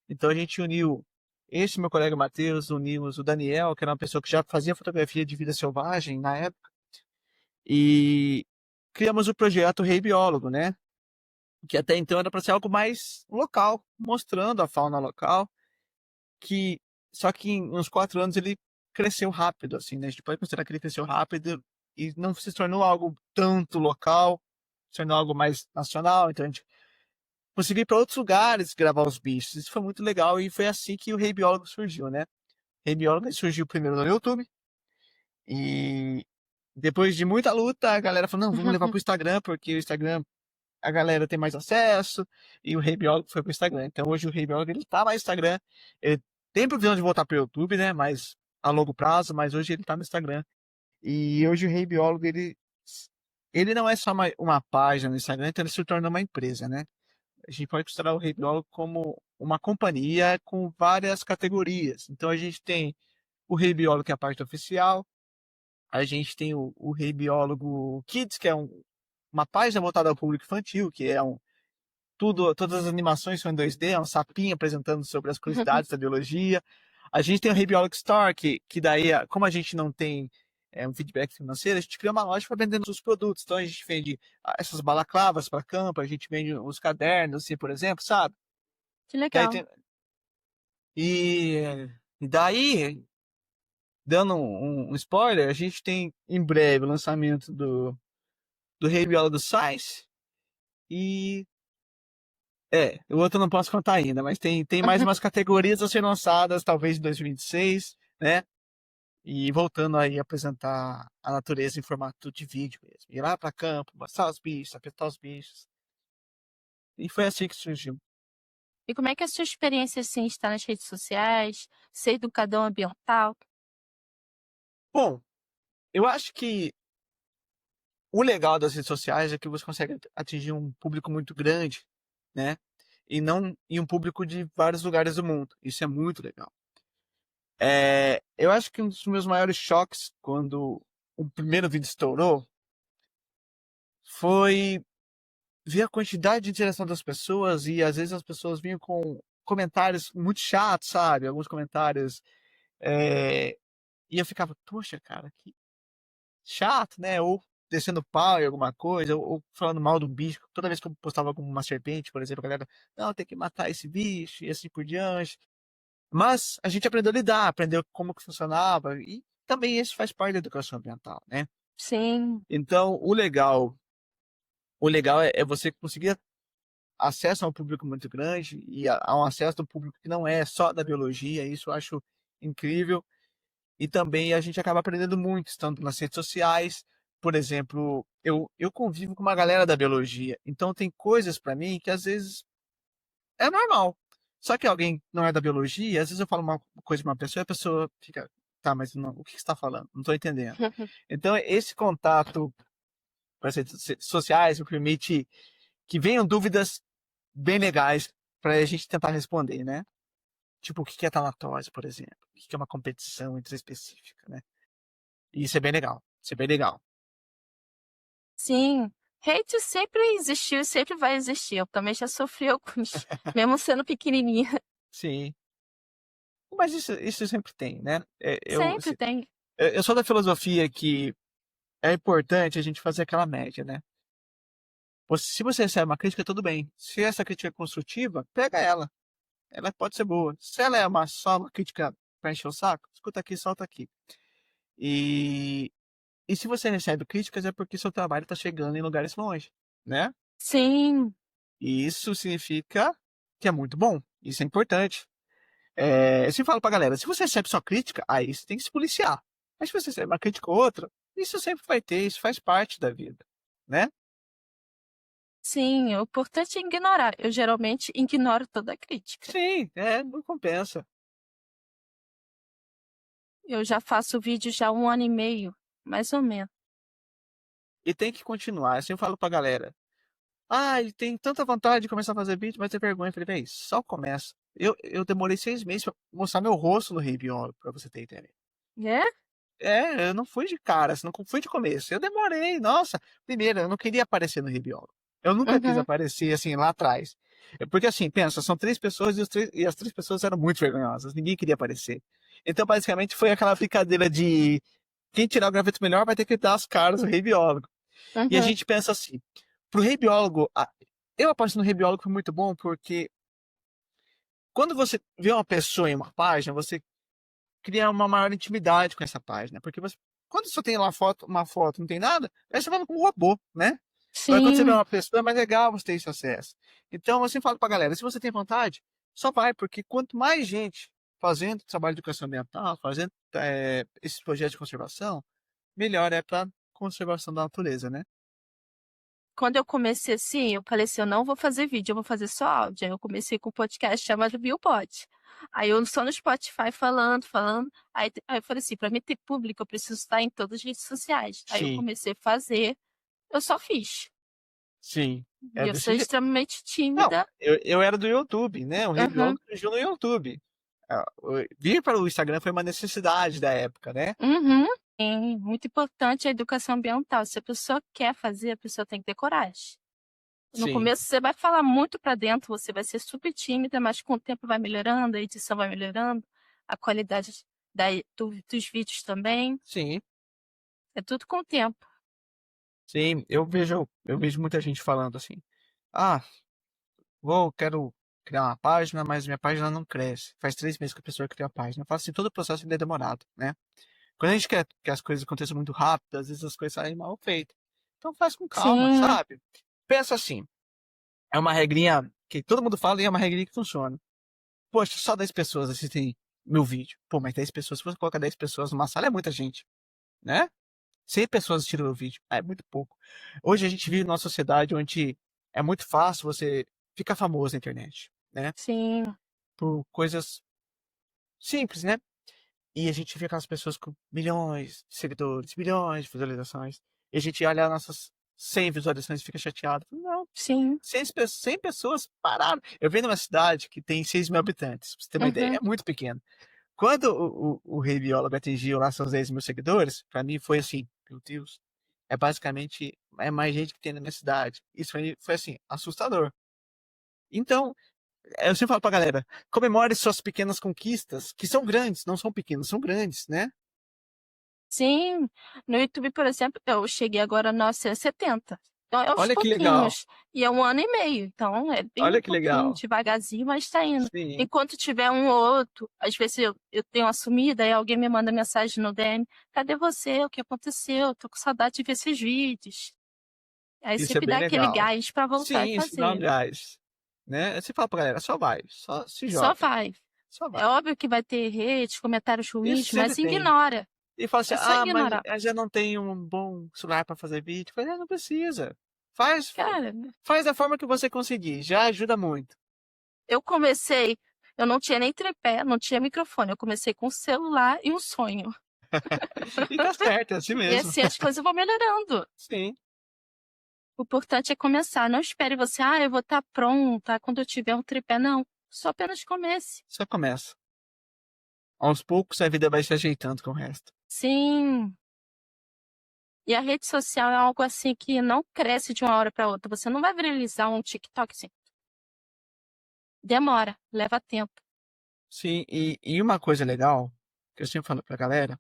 Então a gente uniu esse meu colega Matheus, unimos o Daniel, que era uma pessoa que já fazia fotografia de vida selvagem na época, e criamos o projeto Rei Biólogo, né? Que até então era para ser algo mais local, mostrando a fauna local que só que em uns 4 anos ele cresceu rápido, assim, né? A gente pode considerar que ele cresceu rápido e não se tornou algo tanto local, se tornou algo mais nacional. Então a gente conseguiu ir para outros lugares gravar os bichos. Isso foi muito legal e foi assim que o Rei Biólogo surgiu, né? O Rei Biólogo surgiu primeiro no YouTube e depois de muita luta, a galera falou: não, vamos levar para o Instagram, porque o Instagram a galera tem mais acesso, e o Rei Biólogo foi pro Instagram. Então hoje o Rei Biólogo ele tá mais no Instagram. Ele tem previsão de voltar pro YouTube, né? Mas a longo prazo, mas hoje ele tá no Instagram. E hoje o Rei Biólogo ele não é só uma página no Instagram, então ele se torna uma empresa, né? A gente pode considerar o Rei Biólogo como uma companhia com várias categorias. Então a gente tem o Rei Biólogo, que é a parte oficial, a gente tem o Rei Biólogo Kids, que é uma página voltada ao público infantil, que é todas as animações são em 2D, é um sapinho apresentando sobre as curiosidades da biologia. A gente tem o Hey Biology Store, que daí, como a gente não tem um feedback financeiro, a gente cria uma loja para vender os produtos. Então a gente vende essas balaclavas para campo, a gente vende os cadernos, assim, por exemplo, sabe? Que Daí legal. tem, e daí, dando um spoiler, a gente tem em breve o lançamento do Hey Biology Science e o outro eu não posso contar ainda, mas tem mais umas categorias a serem lançadas, talvez em 2026, né? E voltando aí a apresentar a natureza em formato de vídeo mesmo. Ir lá para campo, mostrar os bichos, apertar os bichos. E foi assim que surgiu. E como é que é a sua experiência assim estar nas redes sociais, ser educador ambiental? Bom, eu acho que o legal das redes sociais é que você consegue atingir um público muito grande, né? E não e um público de vários lugares do mundo. Isso é muito legal. Eu acho que um dos meus maiores choques quando o primeiro vídeo estourou foi ver a quantidade de interação das pessoas e às vezes as pessoas vinham com comentários muito chatos, sabe? Alguns comentários. é, E eu ficava, poxa, cara, que chato, né? Ou descendo pau em alguma coisa, ou falando mal do bicho. Toda vez que eu postava alguma serpente, por exemplo, a galera, não, tem que matar esse bicho e assim por diante. Mas a gente aprendeu a lidar, aprendeu como que funcionava, e também isso faz parte da educação ambiental, né? Sim, Então, o legal é você conseguir acesso a um público muito grande e a um acesso do público que não é só da biologia, isso eu acho incrível. E também a gente acaba aprendendo muito, estando nas redes sociais. Por exemplo, eu convivo com uma galera da biologia, então tem coisas para mim que às vezes é normal. Só que alguém não é da biologia, às vezes eu falo uma coisa pra uma pessoa e a pessoa fica, tá, mas não, o que você está falando? Não estou entendendo. Então, esse contato com as redes sociais me permite que venham dúvidas bem legais para a gente tentar responder, né? Tipo, o que é talatose, por exemplo? O que é uma competição intraespecífica, né? E isso é bem legal. Isso é bem legal. sim. Hate sempre existiu e sempre vai existir. Eu também já sofri alguns, mesmo sendo pequenininha. Sim. Mas isso sempre tem, né? Sempre tem. Eu sou da filosofia que é importante a gente fazer aquela média, né? Se você recebe uma crítica, tudo bem. Se essa crítica é construtiva, pega ela. Ela pode ser boa. Se ela é só uma crítica para encher o saco, escuta aqui, solta aqui. E, e se você recebe críticas, é porque seu trabalho está chegando em lugares longe, né? Sim, E isso significa que é muito bom. Isso é importante. Eu sempre falo pra galera, se você recebe só crítica, aí você tem que se policiar. Mas se você recebe uma crítica ou outra, isso sempre vai ter, isso faz parte da vida, né? sim. O importante é ignorar. Eu geralmente ignoro toda crítica. Sim, não compensa. Eu já faço vídeo já há 1 ano e meio, mais ou menos. E tem que continuar. Assim eu falo pra galera, ele tem tanta vontade de começar a fazer vídeo, mas tem vergonha. Eu falei, bem, só começa. Eu demorei 6 meses pra mostrar meu rosto no Rei Biólogo, pra você ter ideia. É? Eu não fui de cara, assim, não fui de começo. Eu demorei, nossa. Primeiro, eu não queria aparecer no Rei Biólogo. Eu nunca quis Uhum. aparecer assim lá atrás. Porque assim, pensa, são 3 pessoas e as 3 pessoas eram muito vergonhosas. Ninguém queria aparecer. Então, basicamente, foi aquela brincadeira de quem tirar o graveto melhor vai ter que dar as caras do Rei Biólogo. E a Uhum. gente pensa assim, pro Rei Biólogo, eu apareci no Rei Biólogo foi muito bom porque quando você vê uma pessoa em uma página, você cria uma maior intimidade com essa página. Porque quando você tem lá uma foto, não tem nada, aí você fala com um robô, né? Agora, quando você vê Sim. uma pessoa, é mais legal você ter esse acesso. Então, eu sempre falo pra galera, se você tem vontade, só vai, porque quanto mais gente fazendo trabalho de educação ambiental, fazendo esses projetos de conservação, melhor é para conservação da natureza, né? Quando eu comecei assim, eu falei assim, eu não vou fazer vídeo, eu vou fazer só áudio. Aí eu comecei com um podcast chamado Billpod. Aí eu só no Spotify falando. Aí eu falei assim, para mim ter público, eu preciso estar em todas as redes sociais. Aí eu Sim, comecei a fazer, eu só fiz. sim. E É eu sou desse jeito. extremamente Não, tímida. eu era do YouTube, né? O Rei Uhum, Biólogo surgiu no YouTube. Vir para o Instagram foi uma necessidade da época, né? uhum. Sim, muito importante a educação ambiental. Se a pessoa quer fazer, a pessoa tem que ter coragem. No Sim, começo você vai falar muito para dentro, você vai ser super tímida, mas com o tempo vai melhorando, a edição vai melhorando, a qualidade dos vídeos também. sim, É tudo com o tempo. sim. Eu vejo muita gente falando assim, ah, quero criar uma página, mas minha página não cresce. Faz 3 meses que a pessoa cria a página. Eu falo assim, todo o processo ainda é demorado, né? Quando a gente quer que as coisas aconteçam muito rápido, às vezes as coisas saem mal feitas. Então faz com calma, Sim, sabe? Pensa assim, é uma regrinha que todo mundo fala e é uma regrinha que funciona. Poxa, só 10 pessoas assistem meu vídeo. Pô, mas 10 pessoas, se você colocar 10 pessoas numa sala, é muita gente, né? 100 pessoas assistiram meu vídeo, é muito pouco. Hoje a gente vive numa sociedade onde é muito fácil você ficar famoso na internet, né? sim, Por coisas simples, né? E a gente vê aquelas pessoas com milhões de seguidores, milhões de visualizações. E a gente olha as nossas 100 visualizações e fica chateado. Não, sim. 100 pessoas pararam. Eu venho numa cidade que tem 6 mil habitantes, pra você ter uma ideia, Uhum. é muito pequeno. Quando o Rei Biólogo atingiu lá seus 10 mil seguidores, pra mim foi assim, meu Deus, é basicamente mais gente que tem na minha cidade. Isso foi assim, assustador. Então, eu sempre falo pra galera, comemore suas pequenas conquistas, que são grandes, não são pequenas, são grandes, né? Sim, no YouTube, por exemplo, eu cheguei agora a 970. Então, é aos Olha que legal, pouquinhos. E é 1 ano e meio. Então, é bem olha que pouquinho, legal. devagarzinho, mas tá indo. Sim, Enquanto tiver um ou outro, às vezes eu tenho uma sumida, aí alguém me manda mensagem no DM: cadê você? O que aconteceu? Tô com saudade de ver esses vídeos. Aí isso é sempre bem dá aquele legal. gás pra voltar e Sim, isso dá um fazer. gás, né? Você fala pra galera, só vai, só se Só joga, vai. só É vai. óbvio que vai ter hate, comentários Isso ruins, sempre mas tem. ignora. E fala assim, É só mas ignorar. eu já não tenho um bom celular para fazer vídeo. Eu falei, não precisa. Faz, Cara, faz da forma que você conseguir, já ajuda muito. eu comecei, eu não tinha nem tripé, não tinha microfone. Eu comecei com um celular e um sonho. E tá certo, é assim E mesmo. assim as coisas vão melhorando. Sim, O importante é começar. Não espere você, eu vou estar pronta quando eu tiver um tripé. Não. Só apenas comece. só começa. Aos poucos a vida vai se ajeitando com o resto. Sim. E a rede social é algo assim que não cresce de uma hora para outra. Você não vai viralizar um TikTok assim. Demora, leva tempo. Sim, e uma coisa legal, que eu sempre falo pra galera,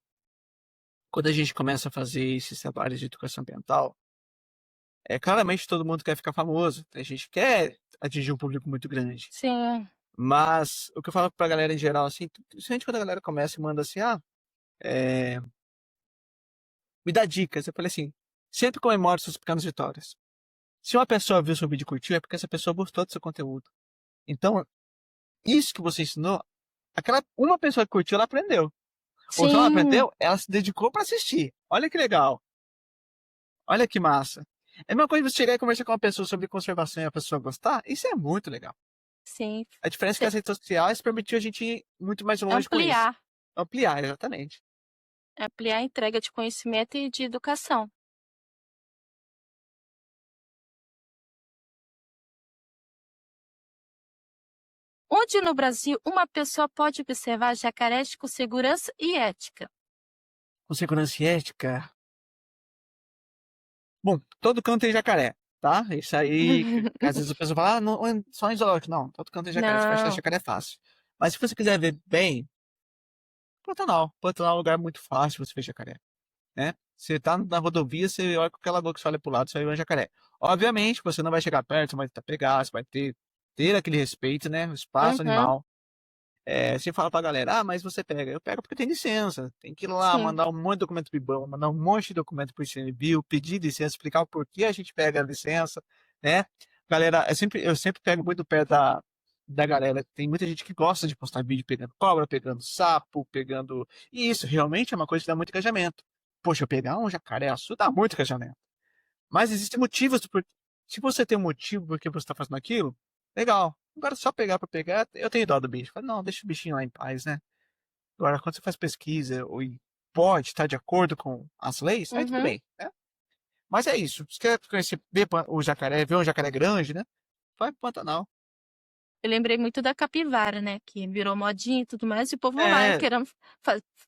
quando a gente começa a fazer esses trabalhos de educação ambiental, claramente todo mundo quer ficar famoso, a gente quer atingir um público muito grande. Sim. Mas o que eu falo pra galera em geral, assim, principalmente quando a galera começa e manda assim, é, me dá dicas. Eu falei assim, sempre comemore suas pequenas vitórias. Se uma pessoa viu seu vídeo e curtiu, é porque essa pessoa gostou do seu conteúdo. Então, isso que você ensinou, aquela uma pessoa que curtiu, ela aprendeu. Ou se ela não Sim. aprendeu, ela se dedicou para assistir. Olha que legal. Olha que massa. É a mesma coisa você chegar e conversar com uma pessoa sobre conservação e a pessoa gostar. Isso é muito legal. Sim. A diferença é que Cê- as redes sociais permitiu a gente ir muito mais longe com isso. Ampliar. Ampliar, exatamente. Ampliar a entrega de conhecimento e de educação. Onde no Brasil uma pessoa pode observar jacarés com segurança e ética? Com segurança e ética. Bom, todo canto tem jacaré, tá? Isso aí, às vezes a pessoa fala, não, só em zoológico. Não, todo canto tem jacaré. Você vai achar Não. jacaré fácil. Mas se você quiser ver bem, Pantanal. Pantanal é um lugar muito fácil de você ver jacaré, né? Você tá na rodovia, você olha com aquela lagoa que você olha pro lado, você vai ver um jacaré. Obviamente, você não vai chegar perto, você vai tentar pegar, você vai ter aquele respeito, né? O espaço Uhum. animal. Você fala pra galera, mas você pega. Eu pego porque tem licença. Tem que ir lá, Sim. mandar um monte de documento pro IBAMA, mandar um monte de documento pro ICMBio, pedir licença, explicar o porquê a gente pega a licença, né? Galera, eu sempre pego muito pé da galera. Tem muita gente que gosta de postar vídeo pegando cobra, pegando sapo, pegando. E isso realmente é uma coisa que dá muito engajamento. Poxa, eu pegar um jacaré azul dá muito engajamento. Mas existem motivos. Se você tem um motivo por que você está fazendo aquilo, legal. Agora, só pegar para pegar, eu tenho dó do bicho. Fala, não, deixa o bichinho lá em paz, né? Agora, quando você faz pesquisa e pode estar de acordo com as leis, aí tudo Uhum. bem, né? Mas é isso. Se quer conhecer, ver o jacaré, ver um jacaré grande, né? Vai pro Pantanal. Eu lembrei muito da capivara, né? Que virou modinha e tudo mais. E o povo vai É, querendo,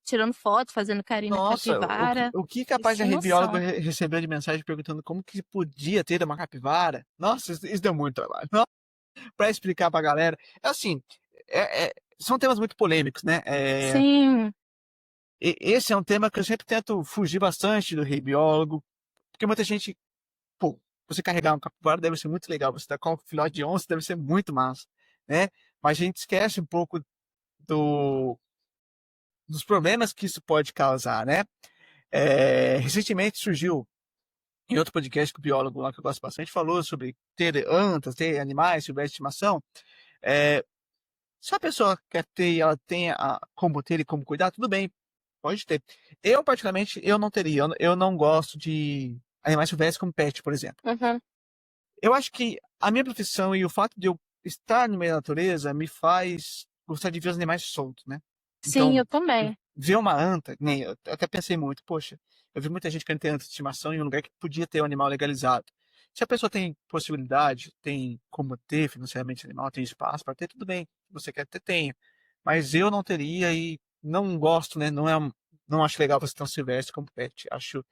tirando foto, fazendo carinho na nossa, capivara. o que E capaz de sem biólogo noção. recebeu de mensagem perguntando como que podia ter uma capivara? Nossa, isso deu muito trabalho. Para explicar para a galera. É assim, são temas muito polêmicos, né? Sim. Esse é um tema que eu sempre tento fugir bastante do rei biólogo, porque muita gente, pô, você carregar um capivara deve ser muito legal, você dar com um filhote de onça deve ser muito massa, né? Mas a gente esquece um pouco do, dos problemas que isso pode causar, né? Recentemente surgiu em outro podcast que o biólogo lá que eu gosto bastante falou sobre ter antas, ter animais, se houver estimação. É, Se a pessoa quer ter e ela tem como ter e como cuidar, tudo bem, pode ter. Eu, particularmente, eu não teria. Eu não gosto de animais silvestres como pet, por exemplo. Uhum. Eu acho que a minha profissão e o fato de eu estar no meio da natureza me faz gostar de ver os animais soltos, né? Sim, eu Então, também. ver uma anta, nem eu até pensei muito, poxa, eu vi muita gente querendo ter anta de estimação em um lugar que podia ter um animal legalizado. Se a pessoa tem possibilidade, tem como ter financeiramente animal, tem espaço para ter, tudo bem. Se você quer ter, tenha. Mas eu não teria e não gosto, né? Não acho legal você ter um silvestre como pet. Acho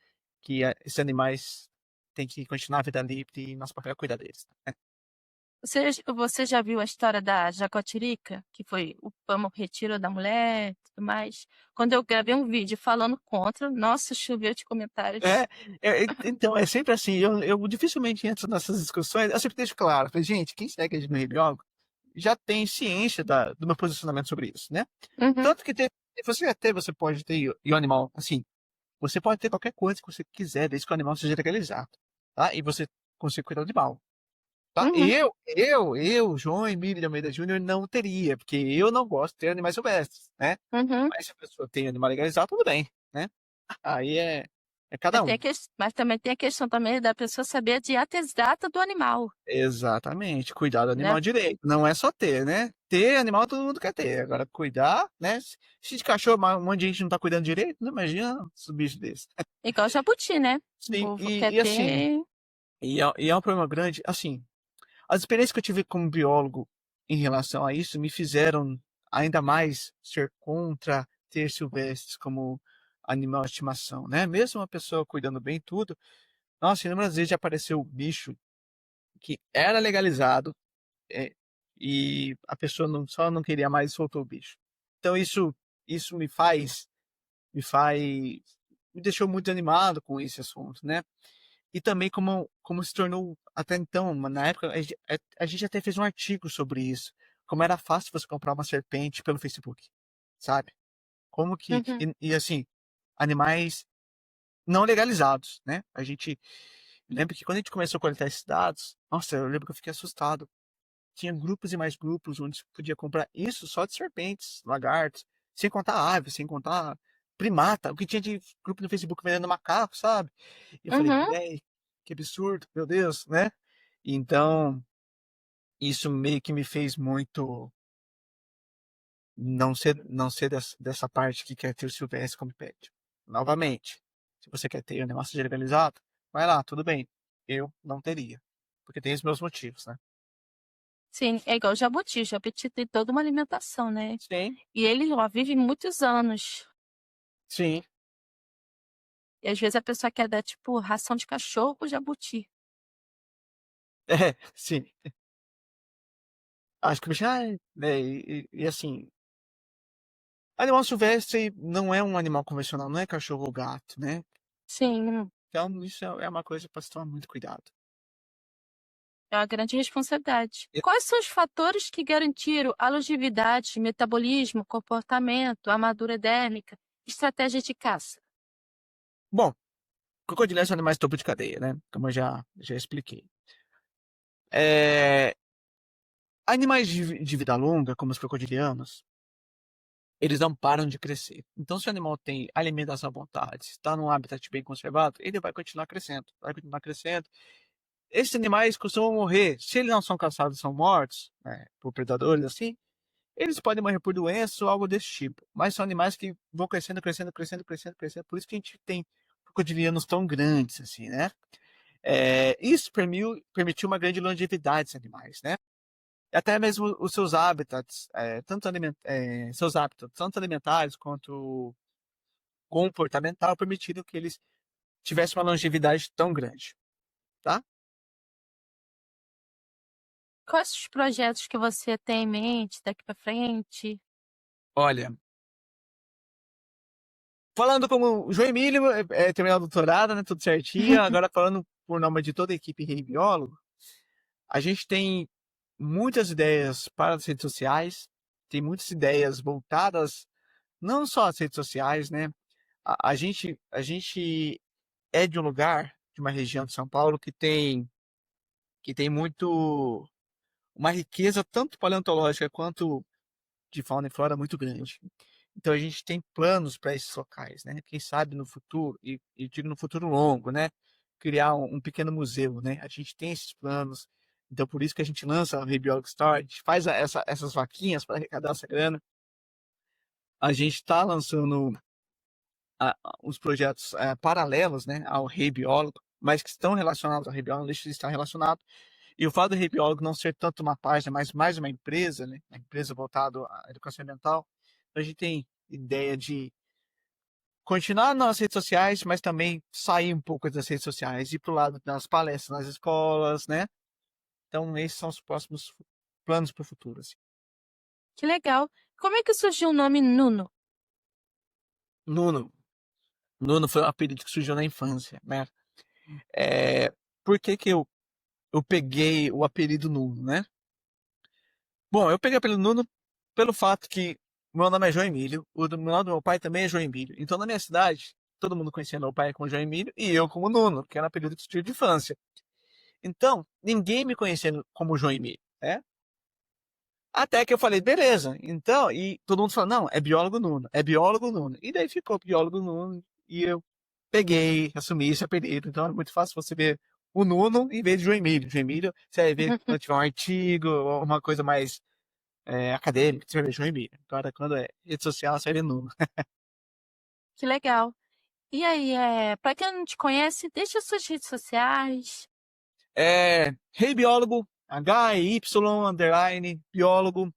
que esses animais têm que continuar a vida livre e nosso papel é cuidar deles, né? Você já viu a história da Jacotirica, que foi o retiro da mulher e tudo mais? Quando eu gravei um vídeo falando contra, nossa, choveu de comentários. É, então, é sempre assim, eu dificilmente entro nessas discussões, eu sempre deixo claro, falei, gente, quem segue a gente no Rebiólogo já tem ciência do meu posicionamento sobre isso, né? Uhum, Tanto que você pode ter, e o animal, assim, você pode ter qualquer coisa que você quiser, desde que o animal seja legalizado, tá? E você consiga cuidar do animal, tá? uhum, João Emílio de Almeida Júnior, não teria, porque eu não gosto de ter animais silvestres, né? uhum. Mas se a pessoa tem animal legalizado, tudo bem, né? Aí é cada um. Mas também tem a questão também da pessoa saber a dieta exata do animal, Exatamente, cuidar do né? animal direito. Não é só ter, né? Ter animal todo mundo quer ter. Agora, cuidar, né? Se de cachorro um monte de gente não tá cuidando direito, não imagina os bichos desses. Igual jabuti, né? O Sim, povo quer e assim, ter. e é um problema grande. Assim, as experiências que eu tive como biólogo em relação a isso me fizeram ainda mais ser contra ter silvestres como animal de estimação, né? Mesmo uma pessoa cuidando bem tudo, nossa, inúmeras vezes já apareceu bicho que era legalizado, é, e a pessoa só não queria mais e soltou o bicho. Então isso me faz, me deixou muito animado com esse assunto, né? E também como se tornou até então, na época a gente até fez um artigo sobre isso, como era fácil você comprar uma serpente pelo Facebook, sabe? Como que Uhum. e assim, animais não legalizados, né? A gente lembra que quando a gente começou a coletar esses dados, nossa, eu lembro que eu fiquei assustado. Tinha grupos e mais grupos onde você podia comprar isso só de serpentes, lagartos, sem contar aves, sem contar primata, o que tinha de grupo no Facebook vendendo macaco, sabe? E eu falei, Uhum. véi, que absurdo, meu Deus, né? Então, isso meio que me fez muito não ser dessa parte que quer ter o silvestre como pet. Novamente, se você quer ter o negócio legalizado, vai lá, tudo bem. Eu não teria, porque tem os meus motivos, né? Sim, é igual o jabuti. O jabuti tem toda uma alimentação, né? Sim, E ele, ó, vive muitos anos. sim, E às vezes a pessoa quer dar, tipo, ração de cachorro pro jabuti. sim. Acho que o bicho, né, e assim, animal silvestre não é um animal convencional, não é cachorro ou gato, né? Sim, Então, isso é uma coisa para se tomar muito cuidado. é uma grande responsabilidade. Quais são os fatores que garantiram a longevidade, metabolismo, comportamento, armadura dérmica, estratégia de caça? Bom, crocodilos são animais topo de cadeia, né? Como eu já expliquei. É, animais de vida longa, como os crocodilianos, eles não param de crescer. Então, se o animal tem alimentação à vontade, está num habitat bem conservado, ele vai continuar crescendo, vai continuar crescendo. Esses animais costumam morrer, se eles não são caçados, são mortos, né, por predadores assim, eles podem morrer por doenças ou algo desse tipo, mas são animais que vão crescendo, crescendo, crescendo, crescendo, crescendo. Por isso que a gente tem crocodilianos tão grandes assim, né? Isso permitiu uma grande longevidade desses animais, né? E até mesmo os seus hábitats, seus hábitos, tanto alimentares quanto comportamental, permitiram que eles tivessem uma longevidade tão grande, tá? Quais os projetos que você tem em mente daqui para frente? Olha, falando como o João Emílio, terminou o doutorado, né? Tudo certinho. Agora falando por nome de toda a equipe Rei Biólogo, a gente tem muitas ideias para as redes sociais, tem muitas ideias voltadas não só às redes sociais, né? A gente é de um lugar, de uma região de São Paulo que tem muito uma riqueza tanto paleontológica quanto de fauna e flora muito grande. Então a gente tem planos para esses locais, né? Quem sabe no futuro, e digo no futuro longo, né? Criar um pequeno museu, né? A gente tem esses planos. Então por isso que a gente lança o Rebiolog Store, a gente faz essas vaquinhas para arrecadar essa grana. A gente está lançando os projetos paralelos, né, ao Rei Biólogo, mas que estão relacionados ao Rei Biólogo, deixa de estar relacionado. E o fato do Rei Biólogo não ser tanto uma página, mas mais uma empresa, né, uma empresa voltada à educação ambiental, a gente tem ideia continuar nas redes sociais, mas também sair um pouco das redes sociais, ir pro lado das palestras nas escolas, né? Então, esses são os próximos planos para o futuro, assim. Que legal. Como é que surgiu o nome Nuno? Nuno. Nuno foi um apelido que surgiu na infância, né? Por que que eu peguei o apelido Nuno, né? Bom, eu peguei o apelido Nuno pelo fato que meu nome é João Emílio, o nome do meu pai também é João Emílio. Então, na minha cidade, todo mundo conhecia meu pai como João Emílio e eu como Nuno, que era um apelido que surgiu de infância. Então, ninguém me conhecia como João Emílio, né? Até que eu falei, beleza, então, e todo mundo falou, não, é biólogo Nuno, é biólogo Nuno. E daí ficou biólogo Nuno, e eu peguei, assumi esse apelido. Então é muito fácil você ver o Nuno em vez de João Emílio. João Emílio, você vai ver quando tiver um artigo, ou uma coisa mais acadêmica, você vai ver João Emílio. Agora, quando é rede social, você vai ver Nuno. Que legal. E aí, para quem não te conhece, deixa suas redes sociais. Rei Biólogo, HY, underline, biólogo,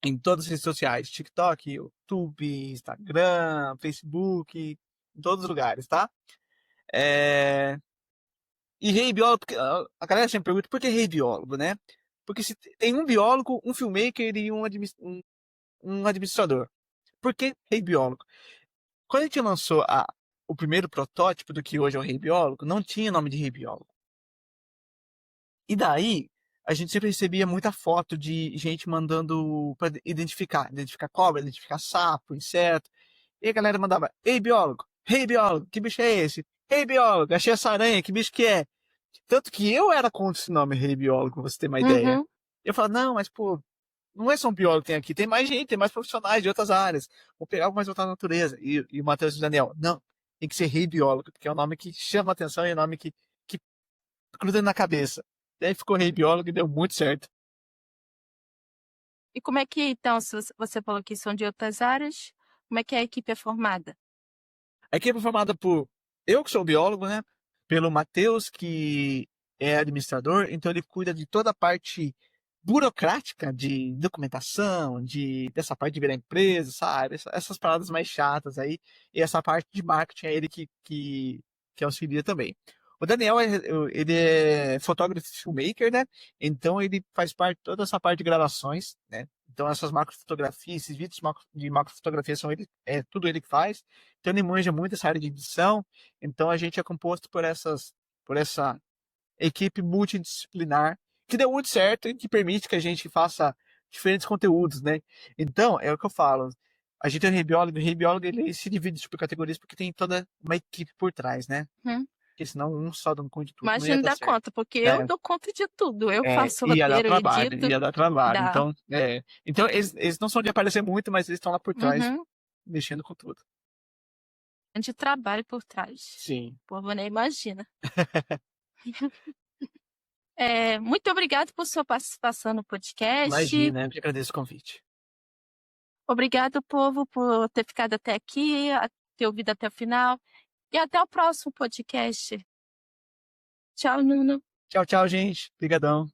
em todas as redes sociais, TikTok, YouTube, Instagram, Facebook, em todos os lugares, tá? É, E rei biólogo, porque a galera sempre pergunta por que rei biólogo, né? Porque se tem um biólogo, um filmmaker e um administrador. Por que rei biólogo? Quando a gente lançou o primeiro protótipo do que hoje é o rei biólogo, não tinha nome de rei biólogo. E daí, a gente sempre recebia muita foto de gente mandando para identificar cobra, identificar sapo, inseto. E a galera mandava, rei biólogo, que bicho é esse? Rei biólogo, achei essa aranha, que bicho que é? Tanto que eu era contra esse nome, rei biólogo, pra você ter uma ideia. Uhum. Eu falava, não, mas pô, não é só um biólogo que tem aqui, tem mais gente, tem mais profissionais de outras áreas. Vou pegar algo mais voltado à natureza. E o Matheus e o Daniel, não, tem que ser rei biólogo, porque é um nome que chama atenção e é um nome que gruda na cabeça. Daí ficou rei biólogo e deu muito certo. E como é que, então, se você falou que são de outras áreas, como é que a equipe é formada? A equipe é formada por eu, que sou biólogo, né? Pelo Matheus, que é administrador, então ele cuida de toda a parte burocrática de documentação, dessa parte de virar empresa, sabe? Essas paradas mais chatas aí. E essa parte de marketing é ele que auxilia também. O Daniel, ele é fotógrafo e filmmaker, né? Então ele faz parte de toda essa parte de gravações, né? Então essas macrofotografias, esses vídeos de macrofotografia são ele, é tudo ele que faz. Então ele manja muito essa área de edição. Então a gente é composto por essa equipe multidisciplinar que deu muito certo e que permite que a gente faça diferentes conteúdos, né? Então, é o que eu falo. A gente é o rei biólogo ele se divide por categorias porque tem toda uma equipe por trás, né? Hum. Porque senão um só dando conta de tudo não ia Imagina dar dar certo. conta, porque eu É, dou conta de tudo. Eu faço ia dar roteiro, trabalho, edito, ia dar trabalho. dá. Então eles não são de aparecer muito, mas eles estão lá por trás, Uhum. mexendo com tudo. De trabalho por trás. Sim. O povo nem imagina. Muito obrigado por sua participação no podcast. Imagina, eu que agradeço o convite. Obrigado, povo, por ter ficado até aqui, ter ouvido até o final. E até o próximo podcast. Tchau, Nuno. Tchau, tchau, gente. Obrigadão.